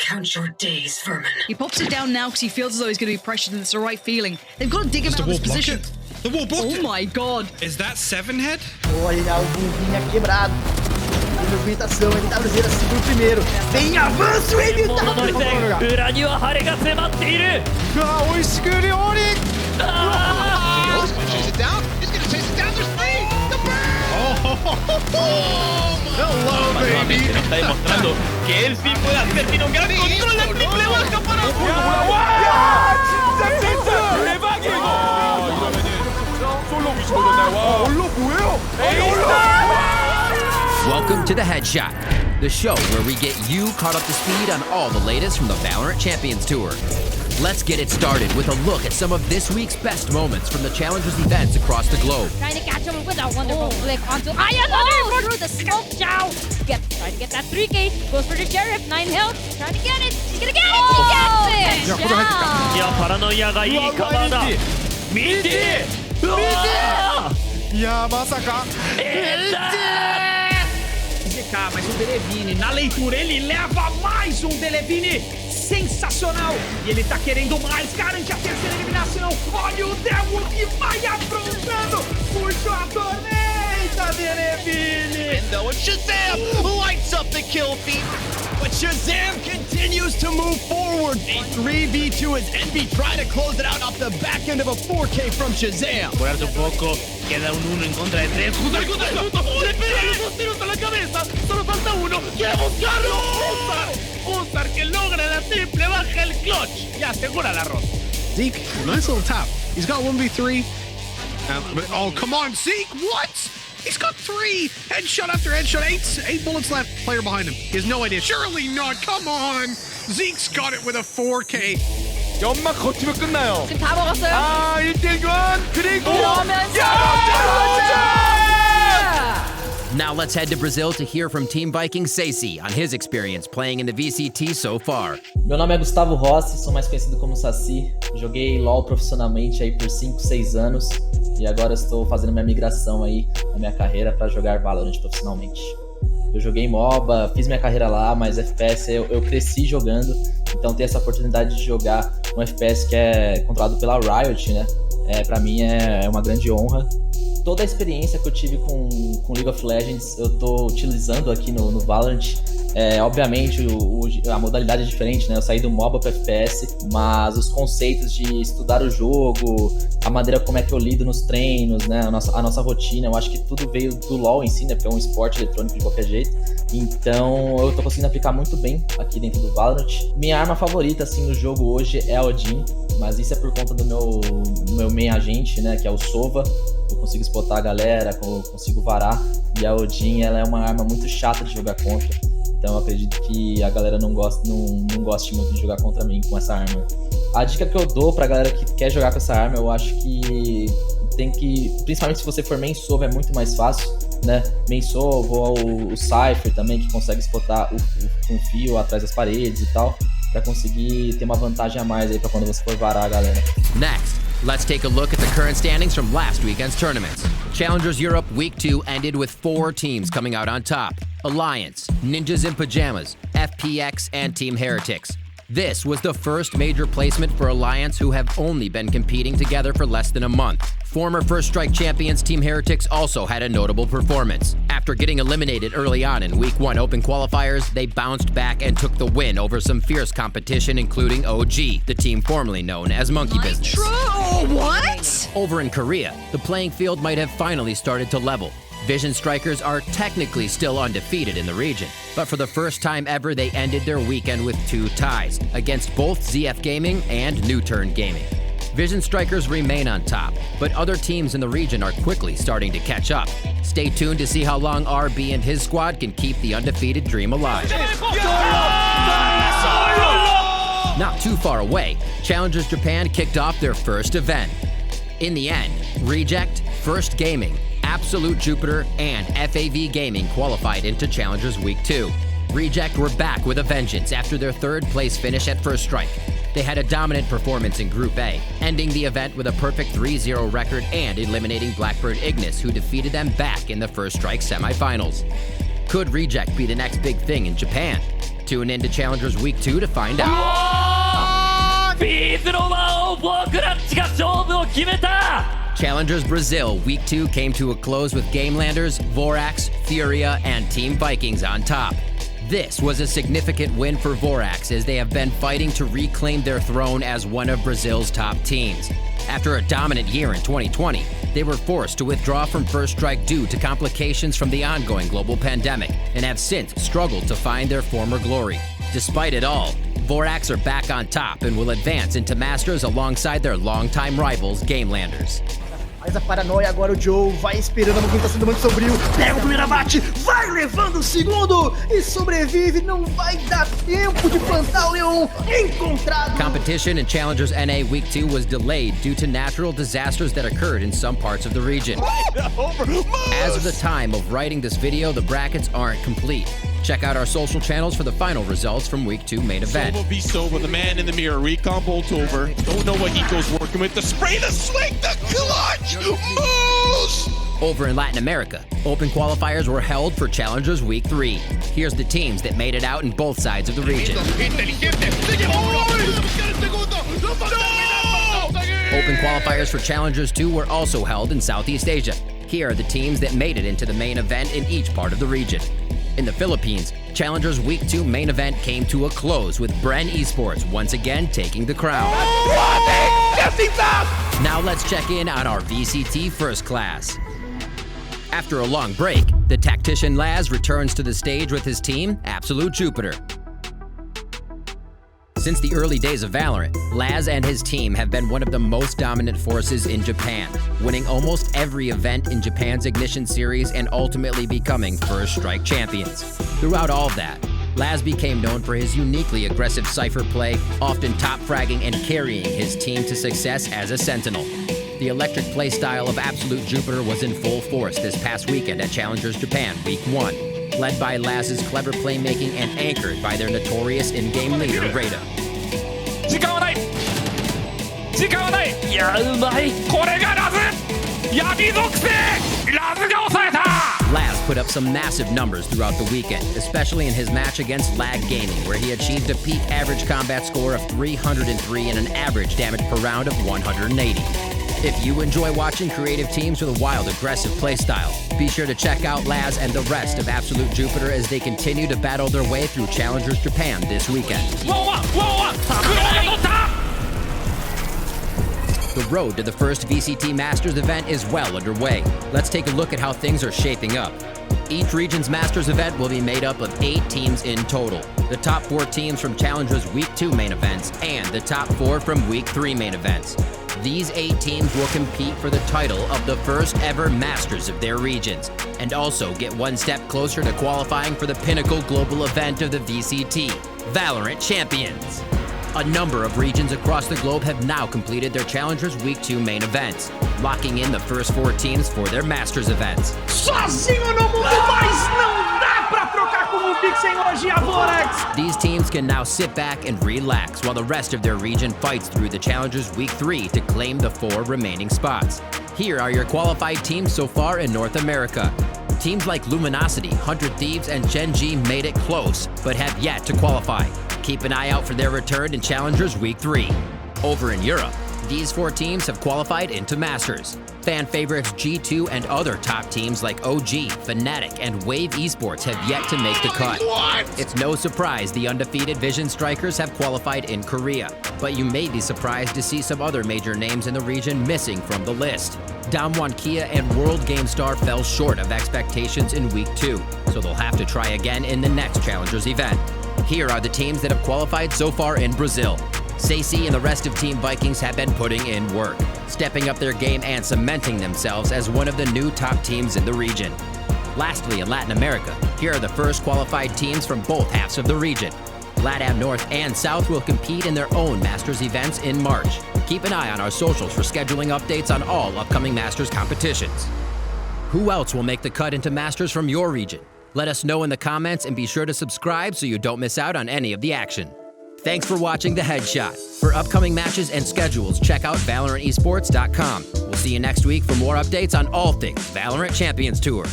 Count your days, vermin. He pops it down now because he feels as though he's going to be pressured and it's the right feeling. They've got to dig him out of this position. The wall blocked it. Oh my god. Is that 7-head? Olha o Burrinha quebrado. Movimentação, ele tá brasileiro segura o primeiro. Tem avanço, ele tá. 裏には羽が迫っている。美味しく料理。Chase it down. He's gonna chase it down. There's three. The bird. Hello, baby. Está demostrando que él sí puede hacer. Tiene un gran control del triple baja para Welcome to the Headshot, the show where we get you caught up to speed on all the latest from the VALORANT Champions Tour. Let's get it started with a look at some of this week's best moments from the Challengers events across the globe. Trying to catch him with a wonderful flick onto Iron through the smoke chow. Trying to get that 3K. Goes for the sheriff. 9 health. Trying to get it. He's gonna get it. He gets it. いやパラノイアがいいカバーだ。見て。うわー。いやまさか。Mas o Delevine, na leitura, ele leva mais um Delevine sensacional. E ele tá querendo mais, garante a terceira eliminação. Olha o Devil que vai aprontando. Puxa a tormenta, Delevine. And though Shazam lights up the kill feed. But Shazam continues to move forward. A 3v2 as Envy trying to close it out off the back end of a 4K from Shazam. Apurarse un poco, queda un 1 en contra de 3. ¡Juntar contra el segundo! ¡Le pega los 2 tiros a la cabeza! ¡Solo falta uno! ¡Quiere buscarlo! ¡Usar que logra la triple! ¡Baja el clutch! Y asegura la ronda. Zeke, nice little tap. He's got 1v3. Oh, come on, Zeke, what? He's got 3 headshot after headshot, 8 bullets left. Player behind him. He has no idea. Surely not. Come on. Zeke's got it with a 4K. 연막 거치면 끝나요. 지금 다 먹었어요. 아, 1대1 교환. 그리고 Now let's head to Brazil to hear from Team Vikings Sacy on his experience playing in the VCT so far. Meu nome é Gustavo Rossi, sou mais conhecido como Sacy. Joguei LoL profissionalmente aí por 5, 6 anos e agora estou fazendo minha migração aí na minha carreira para jogar VALORANT profissionalmente. Eu joguei MOBA, fiz minha carreira lá, mas FPS eu cresci jogando, então ter essa oportunidade de jogar um FPS que é controlado pela Riot, né? Pra mim é uma grande honra. Toda a experiência que eu tive com League of Legends eu tô utilizando aqui no VALORANT. Obviamente a modalidade é diferente, né? Eu saí do MOBA para FPS, mas os conceitos de estudar o jogo, a maneira como é que eu lido nos treinos, né? A nossa rotina, eu acho que tudo veio do LoL em si, né? Porque é um esporte eletrônico de qualquer jeito. Então eu tô conseguindo aplicar muito bem aqui dentro do VALORANT. Minha arma favorita assim no jogo hoje é a Odin, mas isso é por conta do meu main agente, né? Que é o Sova. Eu consigo spotar a galera, consigo varar. E a Odin, ela é uma arma muito chata de jogar contra. Então eu acredito que a galera não goste muito de jogar contra mim com essa arma. A dica que eu dou pra galera que quer jogar com essa arma, eu acho que tem que... Principalmente se você for main Sova, é muito mais fácil, né? Main Sova ou o Cypher também, que consegue spotar um fio atrás das paredes e tal, pra conseguir ter uma vantagem a mais aí pra quando você for varar a galera. Next, let's take a look at the current standings from last weekend's tournaments. Challengers Europe Week 2 ended with 4 teams coming out on top. Alliance, Ninjas in Pajamas, FPX, and Team Heretics. This was the first major placement for Alliance, who have only been competing together for less than a month. Former First Strike champions Team Heretics also had a notable performance. After getting eliminated early on in Week 1 Open qualifiers, they bounced back and took the win over some fierce competition, including OG, the team formerly known as Monkey Business. What? Over in Korea, the playing field might have finally started to level. Vision Strikers are technically still undefeated in the region, but for the first time ever, they ended their weekend with 2 ties against both ZF Gaming and New Turn Gaming. Vision Strikers remain on top, but other teams in the region are quickly starting to catch up. Stay tuned to see how long RB and his squad can keep the undefeated dream alive. Not too far away, Challengers Japan kicked off their first event. In the end, Reject, First Gaming, Absolute Jupiter, and FAV Gaming qualified into Challengers Week 2. Reject were back with a vengeance after their 3rd place finish at First Strike. They had a dominant performance in Group A, ending the event with a perfect 3-0 record and eliminating Blackbird Ignis, who defeated them back in the First Strike semifinals. Could Reject be the next big thing in Japan? Tune in to Challengers Week 2 to find out. Challengers Brazil Week 2 came to a close with Gamelanders, Vorax, Furia, and Team Vikings on top. This was a significant win for Vorax as they have been fighting to reclaim their throne as one of Brazil's top teams. After a dominant year in 2020, they were forced to withdraw from First Strike due to complications from the ongoing global pandemic and have since struggled to find their former glory. Despite it all, Vorax are back on top and will advance into Masters alongside their longtime rivals, Gamelanders. Faz a paranoia agora, o Joe vai esperando, a movimentação do muito sombrio, pega o primeiro abate, vai levando o segundo e sobrevive, não vai dar tempo de plantar o leão encontrado. Competition in Challengers NA Week 2 was delayed due to natural disasters that occurred in some parts of the region. As of the time of writing this video, the brackets aren't complete. Check out our social channels for the final results from Week 2 main event. Sova v Sova, the man in the mirror, recon bolt over. Don't know what Hiko's working with. The spray, the swing, the clutch! Moves! Over in Latin America, open qualifiers were held for Challengers Week 3. Here's the teams that made it out in both sides of the region. Open qualifiers for Challengers 2 were also held in Southeast Asia. Here are the teams that made it into the main event in each part of the region. In the Philippines, Challengers Week 2 main event came to a close with LoL Esports once again taking the crown. Now let's check in on our VCT First Class. After a long break, the tactician Laz returns to the stage with his team, Absolute Jupiter. Since the early days of Valorant, Laz and his team have been one of the most dominant forces in Japan, winning almost every event in Japan's Ignition series and ultimately becoming First Strike champions. Throughout all of that, Laz became known for his uniquely aggressive cypher play, often top fragging and carrying his team to success as a sentinel. The electric playstyle of Absolute Jupiter was in full force this past weekend at Challengers Japan Week 1. Led by Laz's clever playmaking and anchored by their notorious in-game leader, Rada. Laz put up some massive numbers throughout the weekend, especially in his match against Lag Gaming, where he achieved a peak average combat score of 303 and an average damage per round of 180. If you enjoy watching creative teams with a wild, aggressive playstyle, be sure to check out Laz and the rest of Absolute Jupiter as they continue to battle their way through Challengers Japan this weekend. The road to the first VCT Masters event is well underway. Let's take a look at how things are shaping up. Each region's Masters event will be made up of 8 teams in total. The top 4 teams from Challengers Week 2 main events and the top 4 from Week 3 main events. These 8 teams will compete for the title of the first ever Masters of their regions, and also get one step closer to qualifying for the pinnacle global event of the VCT, VALORANT Champions. A number of regions across the globe have now completed their Challengers Week 2 main events, locking in the first 4 teams for their Masters events. Sozinho no mundo, mas não dá pra trocar com o Vixen hoje, a Vorax! These teams can now sit back and relax while the rest of their region fights through the Challengers Week 3 to claim the 4 remaining spots. Here are your qualified teams so far in North America. Teams like Luminosity, 100 Thieves, and Gen G made it close, but have yet to qualify. Keep an eye out for their return in Challengers Week 3. Over in Europe, these 4 teams have qualified into Masters. Fan favorites G2 and other top teams like OG, Fnatic, and Wave Esports have yet to make the cut. It's no surprise the undefeated Vision Strikers have qualified in Korea, but you may be surprised to see some other major names in the region missing from the list. Damwon Kia and World GameStar fell short of expectations in Week 2, so they'll have to try again in the next Challengers event. Here are the teams that have qualified so far in Brazil. Sacy and the rest of Team Vikings have been putting in work, stepping up their game and cementing themselves as one of the new top teams in the region. Lastly, in Latin America, here are the first qualified teams from both halves of the region. LATAM North and South will compete in their own Masters events in March. Keep an eye on our socials for scheduling updates on all upcoming Masters competitions. Who else will make the cut into Masters from your region? Let us know in the comments and be sure to subscribe so you don't miss out on any of the action. Thanks for watching The Headshot. For upcoming matches and schedules, check out ValorantEsports.com. We'll see you next week for more updates on all things VALORANT Champions Tour.